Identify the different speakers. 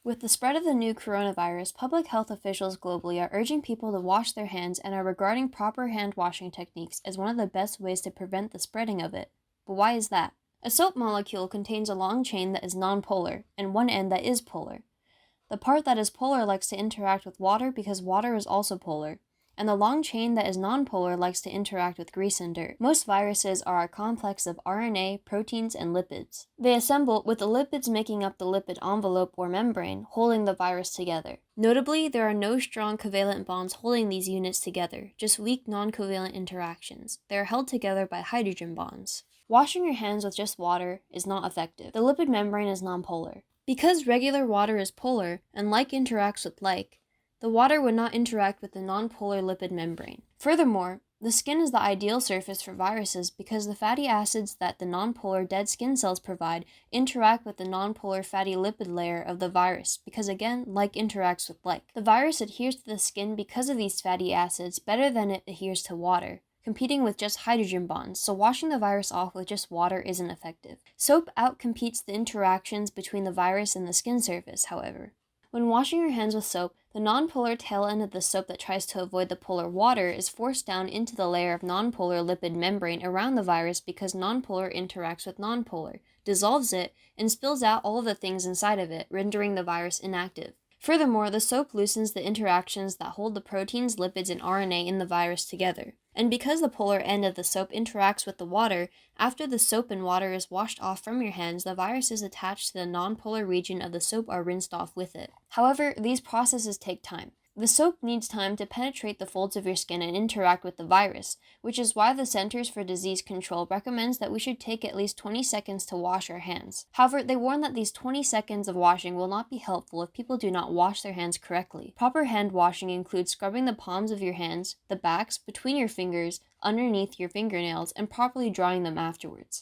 Speaker 1: With the spread of the new coronavirus, public health officials globally are urging people to wash their hands and are regarding proper hand washing techniques as one of the best ways to prevent the spreading of it. But why is that? A soap molecule contains a long chain that is nonpolar and one end that is polar. The part that is polar likes to interact with water because water is also polar, and the long chain that is nonpolar likes to interact with grease and dirt. Most viruses are a complex of RNA, proteins, and lipids. They assemble with the lipids making up the lipid envelope or membrane, holding the virus together. Notably, there are no strong covalent bonds holding these units together, just weak non-covalent interactions. They are held together by hydrogen bonds. Washing your hands with just water is not effective. The lipid membrane is nonpolar. Because regular water is polar and like interacts with like, the water would not interact with the nonpolar lipid membrane. Furthermore, the skin is the ideal surface for viruses because the fatty acids that the nonpolar dead skin cells provide interact with the nonpolar fatty lipid layer of the virus because, again, like interacts with like. The virus adheres to the skin because of these fatty acids better than it adheres to water, competing with just hydrogen bonds, so washing the virus off with just water isn't effective. Soap outcompetes the interactions between the virus and the skin surface, however. When washing your hands with soap, the nonpolar tail end of the soap that tries to avoid the polar water is forced down into the layer of nonpolar lipid membrane around the virus because nonpolar interacts with nonpolar, dissolves it, and spills out all of the things inside of it, rendering the virus inactive. Furthermore, the soap loosens the interactions that hold the proteins, lipids, and RNA in the virus together. And because the polar end of the soap interacts with the water, after the soap and water is washed off from your hands, the virus is attached to the nonpolar region of the soap are rinsed off with it. However, these processes take time. The soap needs time to penetrate the folds of your skin and interact with the virus, which is why the Centers for Disease Control recommends that we should take at least 20 seconds to wash our hands. However, they warn that these 20 seconds of washing will not be helpful if people do not wash their hands correctly. Proper hand washing includes scrubbing the palms of your hands, the backs, between your fingers, underneath your fingernails, and properly drying them afterwards.